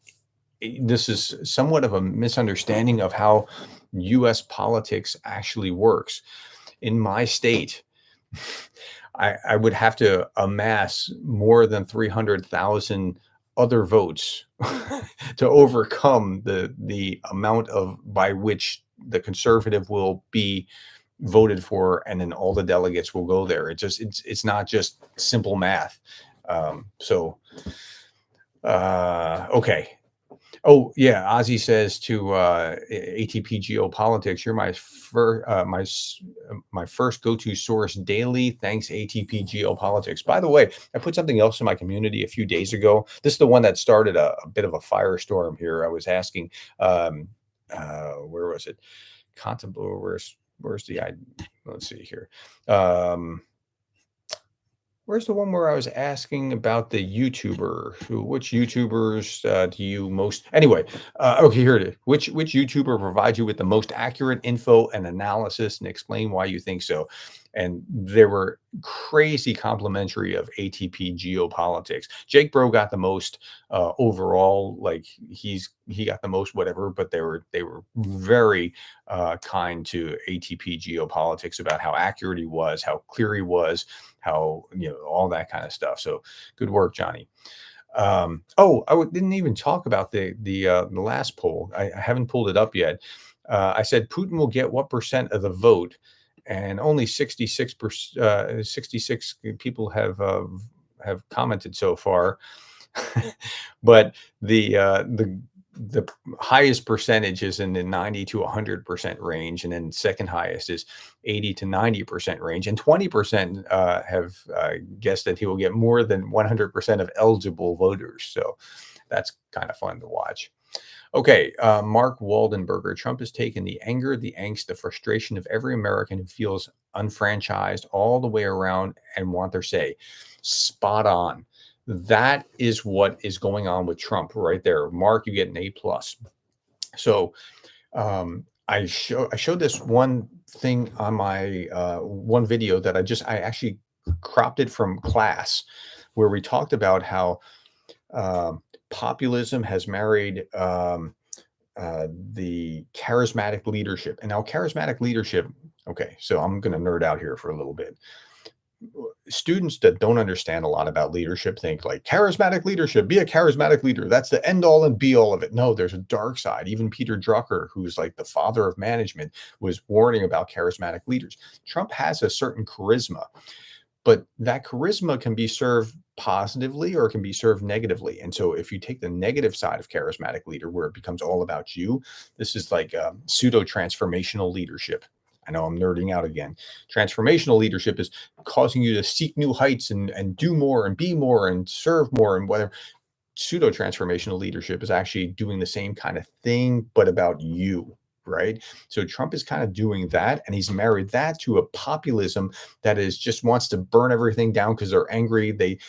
this is somewhat of a misunderstanding of how U.S. politics actually works. In my state, I would have to amass more than 300,000 other votes to overcome the amount of by which the conservative will be voted for, and then all the delegates will go there. It's not just simple math. Okay. Oh yeah, Ozzy says to ATP Geopolitics, "You're my first go-to source daily. Thanks, ATP Geopolitics." By the way, I put something else in my community a few days ago. This is the one that started a bit of a firestorm here. I was asking, where was it? Contemplate. Where's the I? Let's see here. Where's the one where I was asking about the YouTuber? Which YouTubers do you most? Anyway, okay, here it is. Which YouTuber provides you with the most accurate info and analysis, and explain why you think so? And they were crazy complimentary of ATP Geopolitics. Jake Bro got the most overall. Like he got the most whatever, but they were very kind to ATP Geopolitics about how accurate he was, how clear he was, how all that kind of stuff. So good work, Johnny. Didn't even talk about the last poll. I haven't pulled it up yet. I said Putin will get what percent of the vote, and only 66%, 66 people have commented so far. But the the highest percentage is in the 90 to 100% range, and then second highest is 80 to 90% range, and 20% have guessed that he will get more than 100% of eligible voters. So that's kind of fun to watch. Okay, Mark Waldenberger. Trump has taken the anger, the angst, the frustration of every American who feels unfranchised all the way around and want their say. Spot on. That is what is going on with Trump right there. Mark, you get an A plus. So I showed this one thing on my one video that I actually cropped it from class, where we talked about how um, populism has married the charismatic leadership. And now, charismatic leadership, okay, so I'm going to nerd out here for a little bit. Students that don't understand a lot about leadership think like charismatic leadership, be a charismatic leader. That's the end all and be all of it. No, there's a dark side. Even Peter Drucker, who's like the father of management, was warning about charismatic leaders. Trump has a certain charisma, but that charisma can be served positively or it can be served negatively. And so if you take the negative side of charismatic leader, where it becomes all about you, this is like pseudo transformational leadership. I know I'm nerding out again. Transformational leadership is causing you to seek new heights and do more and be more and serve more and whatever. Pseudo transformational leadership is actually doing the same kind of thing, but about you, right? So Trump is kind of doing that, and he's married that to a populism that is just wants to burn everything down because they're angry. They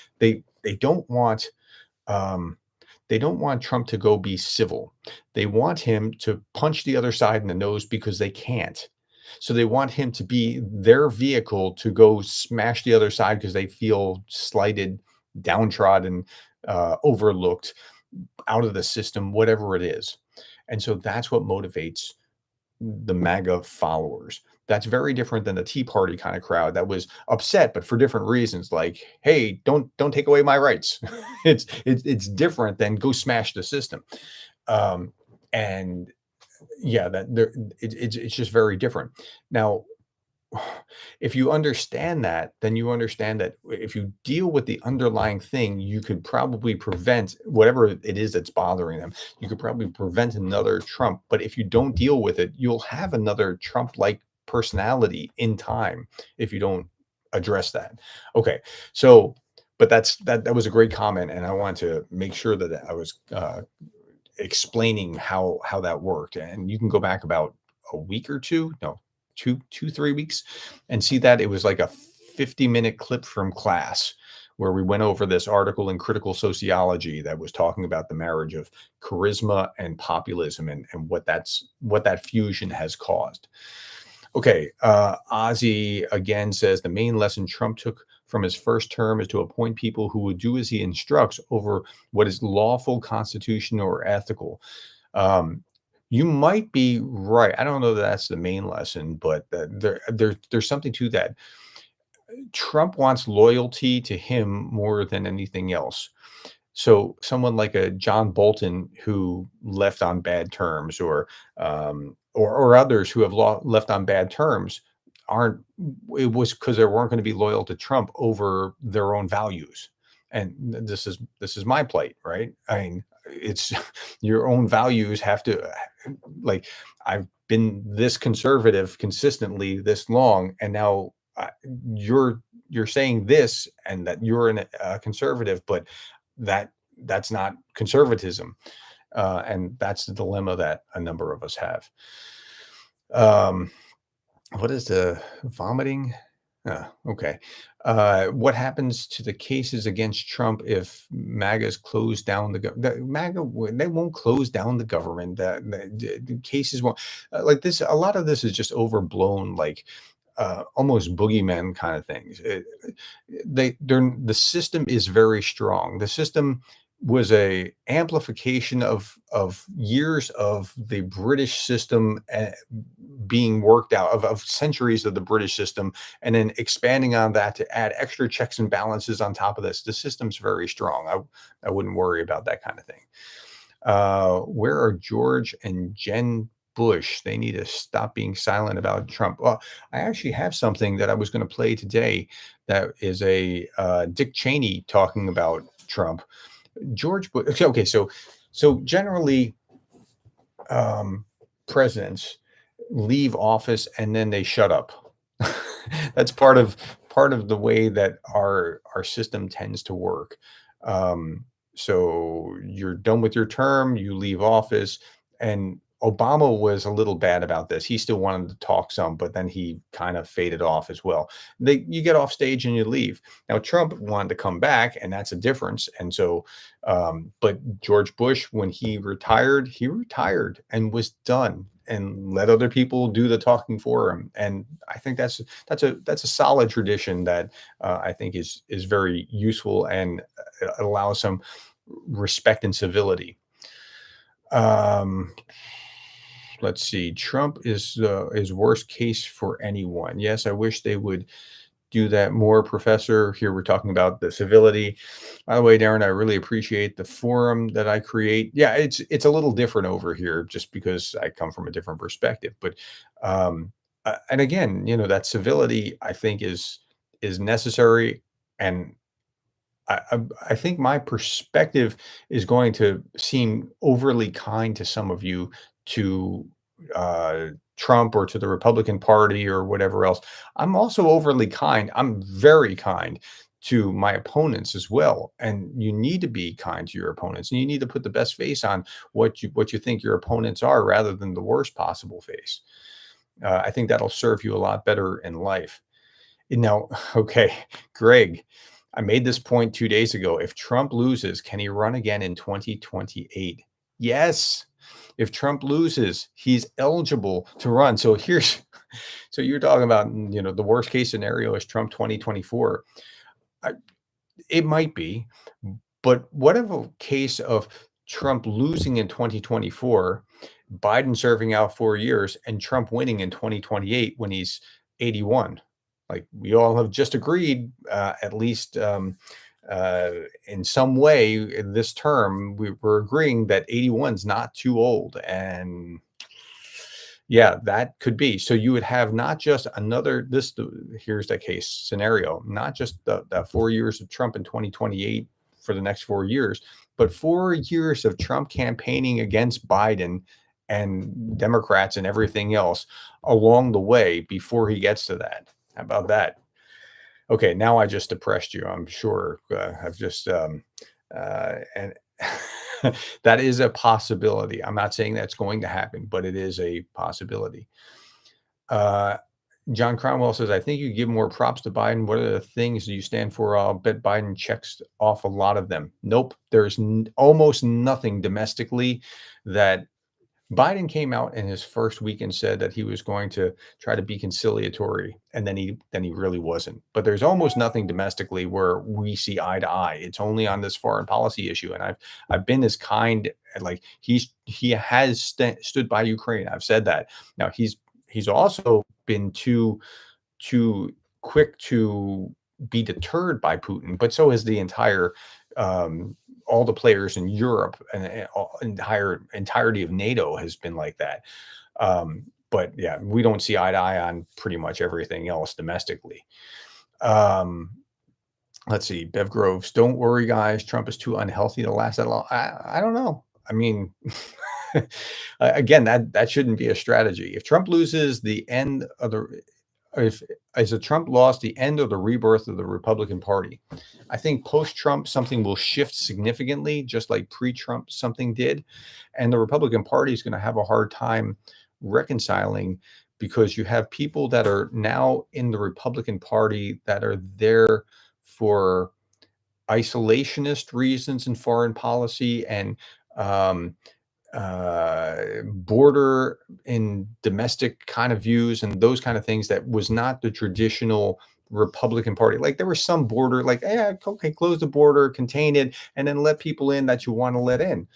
don't want um, they don't want Trump to go be civil. They want him to punch the other side in the nose because they can't. So they want him to be their vehicle to go smash the other side because they feel slighted, downtrodden, overlooked, out of the system, whatever it is. And so that's what motivates the MAGA followers. That's very different than the Tea Party kind of crowd that was upset, but for different reasons. Like, hey, don't take away my rights. It's different than go smash the system. Um, and yeah, that there it's just very different. Now, if you understand that, then you understand that if you deal with the underlying thing, you could probably prevent whatever it is that's bothering them. You could probably prevent another Trump. But if you don't deal with it, you'll have another Trump like personality in time if you don't address that. Okay. So, but that was a great comment. And I wanted to make sure that I was explaining how that worked. And you can go back about a week or two, no, 3 weeks, and see that it was like a 50-minute clip from class where we went over this article in Critical Sociology that was talking about the marriage of charisma and populism and what that fusion has caused. Okay, Ozzy again says the main lesson Trump took from his first term is to appoint people who would do as he instructs over what is lawful, constitutional, or ethical. Um, you might be right. I don't know that that's the main lesson, but there's something to that. Trump wants loyalty to him more than anything else. So someone like a John Bolton who left on bad terms, or others who have left on bad terms, aren't. It was because they weren't going to be loyal to Trump over their own values, and this is my plight, right? I mean, it's your own values have to like. I've been this conservative consistently this long, and now you're saying this and that you're a conservative, but that's not conservatism, and that's the dilemma that a number of us have. Um, what is the vomiting? Okay. What happens to the cases against Trump if MAGA's close down they won't close down the government. The cases won't like this. A lot of this is just overblown, like almost boogeyman kind of things. The system is very strong. The system was a amplification of years of the British system being worked out of centuries of the British system, and then expanding on that to add extra checks and balances on top of this. The system's very strong. I wouldn't worry about that kind of thing. Where are George and Jen Bush? They need to stop being silent about Trump. Well, I actually have something that I was going to play today that is a Dick Cheney talking about Trump. George Bush. Okay, so generally, um, presidents leave office and then they shut up. That's part of the way that our system tends to work. Um, so you're done with your term, you leave office, and Obama was a little bad about this. He still wanted to talk some, but then he kind of faded off as well. You get off stage and you leave. Now Trump wanted to come back, and that's a difference. And so, but George Bush, when he retired and was done and let other people do the talking for him. And I think that's a solid tradition that I think is very useful, and allows some respect and civility. Um, let's see. Trump is worst case for anyone. Yes, I wish they would do that more, Professor. Here we're talking about the civility. By the way, Darren, I really appreciate the forum that I create. Yeah, it's a little different over here just because I come from a different perspective. But and again, that civility I think is necessary, and I think my perspective is going to seem overly kind to some of you, to uh, Trump or to the Republican Party or whatever else. I'm also overly kind. I'm very kind to my opponents as well. And you need to be kind to your opponents, and you need to put the best face on what you think your opponents are, rather than the worst possible face. I think that'll serve you a lot better in life. Now, okay, Greg, I made this point 2 days ago. If Trump loses, can he run again in 2028? Yes. If Trump loses, he's eligible to run. So you're talking about, the worst case scenario is Trump 2024. I, it might be, but what if a case of Trump losing in 2024, Biden serving out 4 years, and Trump winning in 2028 when he's 81? Like we all have just agreed, at least uh, in some way, in this term, we're agreeing that 81 is not too old. And yeah, that could be. So you would have not just here's the case scenario, not just the 4 years of Trump in 2028 for the next 4 years, but 4 years of Trump campaigning against Biden and Democrats and everything else along the way before he gets to that. How about that? Okay, now I just depressed you. I'm sure I've just and that is a possibility. I'm not saying that's going to happen, but it is a possibility. Uh, John Cromwell says, I think you give more props to Biden. What are the things you stand for? I'll bet Biden checks off a lot of them. Nope. There's almost nothing domestically that Biden came out in his first week and said that he was going to try to be conciliatory, and then he really wasn't. But there's almost nothing domestically where we see eye to eye. It's only on this foreign policy issue, and I've been as kind, like he has stood by Ukraine. I've said that. Now he's also been too quick to be deterred by Putin, but so has the entire all the players in Europe, and entirety of NATO has been like that. But yeah, we don't see eye to eye on pretty much everything else domestically. Um, let's see, Bev Groves. Don't worry, guys. Trump is too unhealthy to last that long. I don't know. I mean, again, that shouldn't be a strategy. If Trump loses, the end of the if as a Trump lost the end of the rebirth of the Republican Party. I think post-Trump something will shift significantly, just like pre-Trump something did, and the Republican Party is going to have a hard time reconciling, because you have people that are now in the Republican Party that are there for isolationist reasons in foreign policy, and um, border in domestic kind of views and those kind of things, that was not the traditional Republican Party. Like there was some border, like, yeah, okay, close the border, contain it, and then let people in that you want to let in.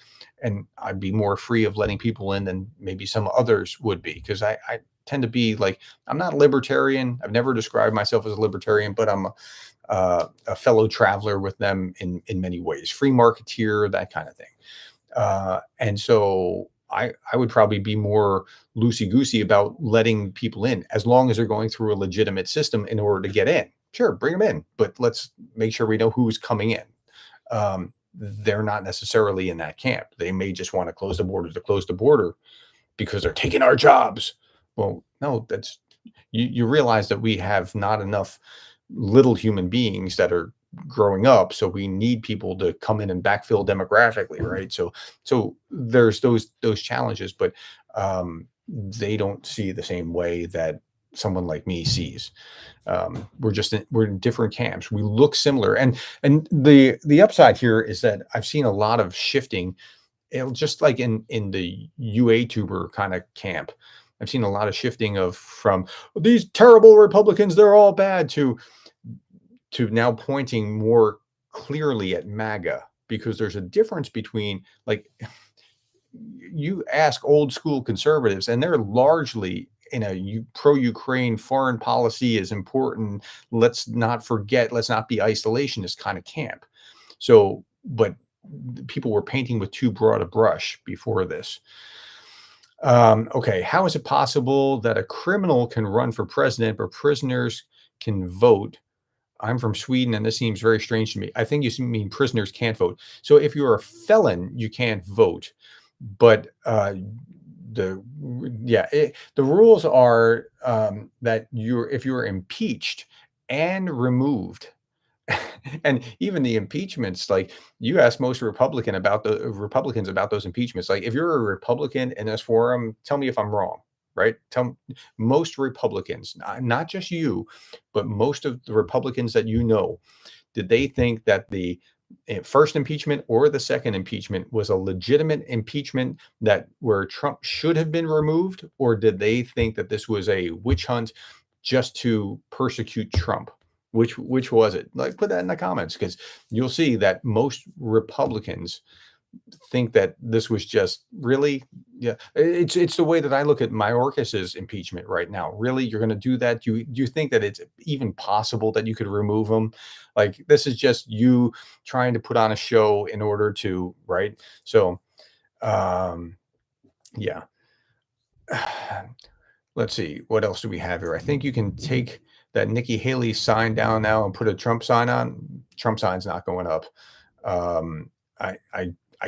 And I'd be more free of letting people in than maybe some others would be, because I tend to be like, I'm not libertarian. I've never described myself as a libertarian, but I'm a fellow traveler with them in many ways, free marketeer, that kind of thing. And so I would probably be more loosey goosey about letting people in, as long as they're going through a legitimate system in order to get in. Sure, bring them in, but let's make sure we know who's coming in. they're not necessarily in that camp. They may just want to close the border to close the border because they're taking our jobs. Well, no, that's you realize that we have not enough little human beings that are growing up, so we need people to come in and backfill demographically, right? So there's those challenges, but they don't see the same way that someone like me sees. We're in different camps. We look similar, and the upside here is that I've seen a lot of shifting. It'll just like in the UA tuber kind of camp. I've seen a lot of shifting of from these terrible Republicans, they're all bad, to now pointing more clearly at MAGA, because there's a difference between, like, you ask old school conservatives, and they're largely in a pro-Ukraine foreign policy is important. Let's not forget, let's not be isolationist kind of camp. So, but people were painting with too broad a brush before this. Okay, how is it possible that a criminal can run for president, but prisoners can vote? I'm from Sweden, and this seems very strange to me. I think you mean prisoners can't vote. So if you're a felon, you can't vote. But the the rules are that if you're impeached and removed, and even the impeachments, like, you ask most Republicans about those impeachments. Like, if you're a Republican in this forum, tell me if I'm wrong, right? Most Republicans, not just you, but most of the Republicans that you know, did they think that the first impeachment or the second impeachment was a legitimate impeachment that where Trump should have been removed, or did they think that this was a witch hunt just to persecute Trump? Which was it? Like, put that in the comments, because you'll see that most Republicans think that this was just really, yeah. It's the way that I look at Mayorkas's impeachment right now. Really, you're going to do that? Do you think that it's even possible that you could remove him? Like, this is just you trying to put on a show in order to, right? So, um, yeah. Let's see, what else do we have here? I think you can take that Nikki Haley sign down now and put a Trump sign on. Trump sign's not going up. Um, I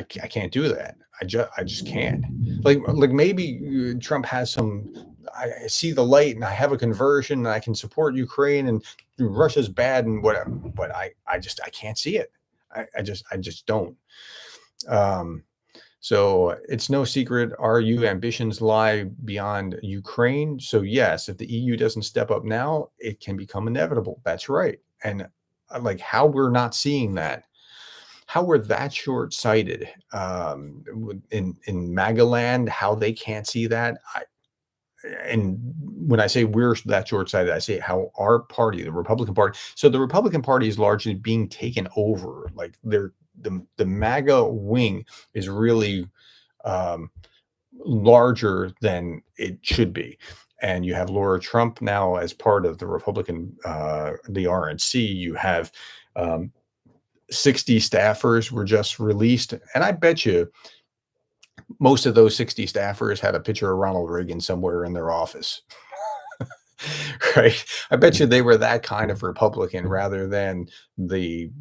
can't do that. I just can't. Like maybe Trump has some. I see the light and I have a conversion and I can support Ukraine and Russia's bad and whatever. But I can't see it. I just don't. Um, so it's no secret our EU ambitions lie beyond Ukraine. So yes, if the EU doesn't step up now, it can become inevitable. That's right. And like, how we're not seeing that, how we're that short-sighted in MAGA land, how they can't see that. And when I say we're that short-sighted, I say how our party, the Republican Party. So the Republican Party is largely being taken over. Like, the MAGA wing is really um, larger than it should be. And you have Laura Trump now as part of the Republican, the RNC. You have 60 staffers were just released. And I bet you most of those 60 staffers had a picture of Ronald Reagan somewhere in their office. Right? I bet you they were that kind of Republican rather than the,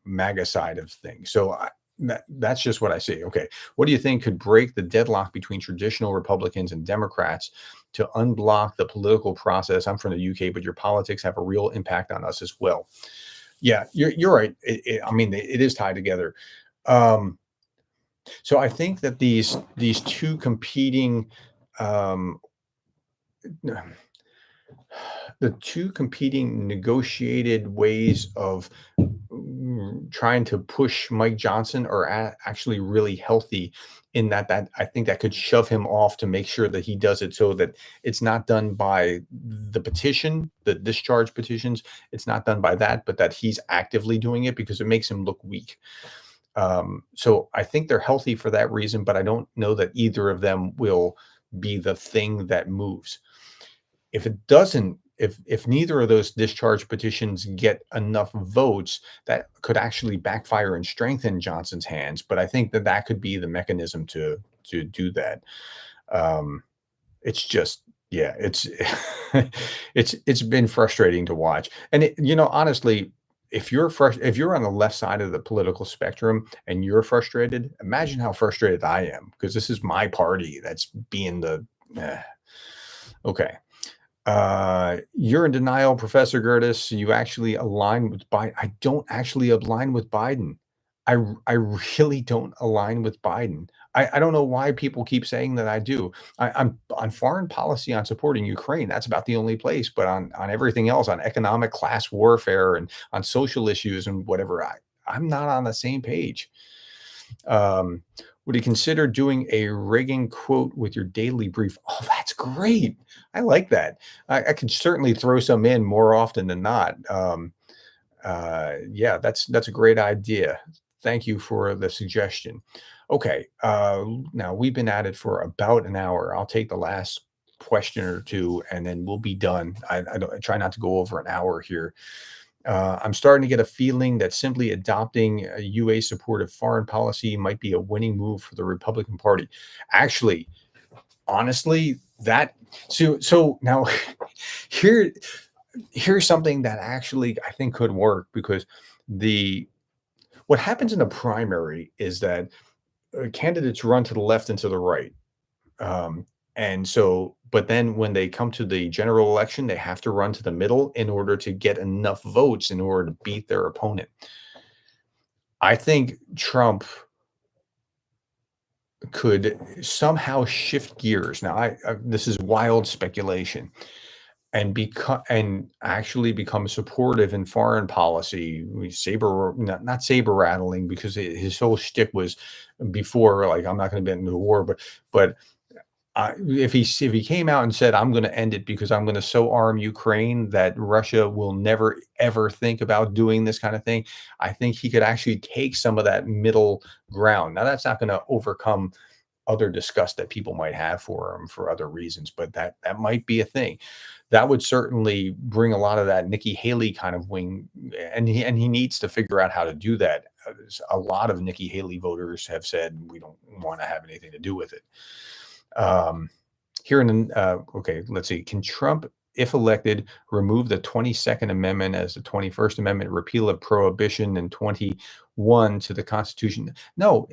MAGA side of things. So that's just what I see. Okay. What do you think could break the deadlock between traditional Republicans and Democrats to unblock the political process? I'm from the UK, but your politics have a real impact on us as well. Yeah, you're right. I mean, it is tied together. Um, so I think that these two competing, um, the two competing negotiated ways of trying to push Mike Johnson are actually really healthy, in that I think that could shove him off to make sure that he does it, so that it's not done by the petition, the discharge petitions. It's not done by that, but that he's actively doing it, because it makes him look weak. So I think they're healthy for that reason, but I don't know that either of them will be the thing that moves. If it doesn't, if neither of those discharge petitions get enough votes, that could actually backfire and strengthen Johnson's hands. But I think that could be the mechanism to do that. Um, it's just, yeah, it's it's been frustrating to watch. And honestly, if you're on the left side of the political spectrum and you're frustrated, imagine how frustrated I am because this is my party that's being the eh. Okay. You're in denial, Professor Gerdes. You actually align with Biden. I don't actually align with Biden. I really don't align with Biden. I don't know why people keep saying that I do. I'm on foreign policy on supporting Ukraine. That's about the only place. But on everything else, on economic class warfare and on social issues and whatever, I'm not on the same page. Um, would you consider doing a Reagan quote with your daily brief? Oh, that's great. I like that. I can certainly throw some in more often than not. Yeah, that's a great idea. Thank you for the suggestion. Okay, now we've been at it for about an hour. I'll take the last question or two, and then we'll be done. I try not to go over an hour here. I'm starting to get a feeling that simply adopting a UA supportive foreign policy might be a winning move for the Republican Party. Actually, honestly, that so now here here's something that actually I think could work because the what happens in a primary is that candidates run to the left and to the right. Um, and so, but then when they come to the general election, they have to run to the middle in order to get enough votes in order to beat their opponent. I think Trump could somehow shift gears. Now, this is wild speculation, and actually become supportive in foreign policy. Not saber rattling because his whole shtick was before like I'm not going to get into the war, but if he came out and said, "I'm gonna end it because I'm gonna so arm Ukraine that Russia will never ever think about doing this kind of thing," I think he could actually take some of that middle ground. Now, that's not gonna overcome other disgust that people might have for him for other reasons, but that might be a thing. That would certainly bring a lot of that Nikki Haley kind of wing, and he needs to figure out how to do that. A lot of Nikki Haley voters have said, "We don't wanna have anything to do with it." Um, here in okay, let's see. Can Trump, if elected, remove the 22nd Amendment as the 21st Amendment, repeal of prohibition in 21 to the Constitution? No,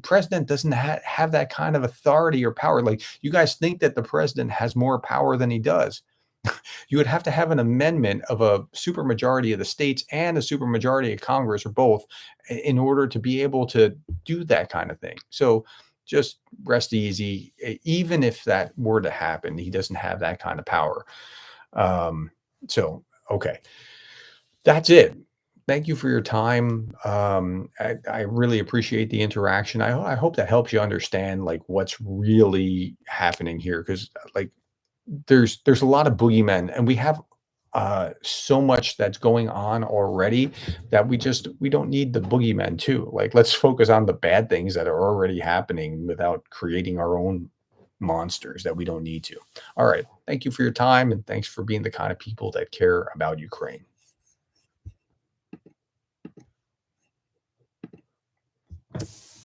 president doesn't have that kind of authority or power. Like you guys think that the president has more power than he does. You would have to have an amendment of a supermajority of the states and a supermajority of Congress, or both, in order to be able to do that kind of thing. So just rest easy. Even if that were to happen, he doesn't have that kind of power. Um, so, okay, that's it. Thank you for your time. I really appreciate the interaction. I hope that helps you understand like what's really happening here because like there's a lot of boogeymen and we have so much that's going on already that we don't need the boogeymen too. Like let's focus on the bad things that are already happening without creating our own monsters that we don't need to. All right, thank you for your time and thanks for being the kind of people that care about Ukraine.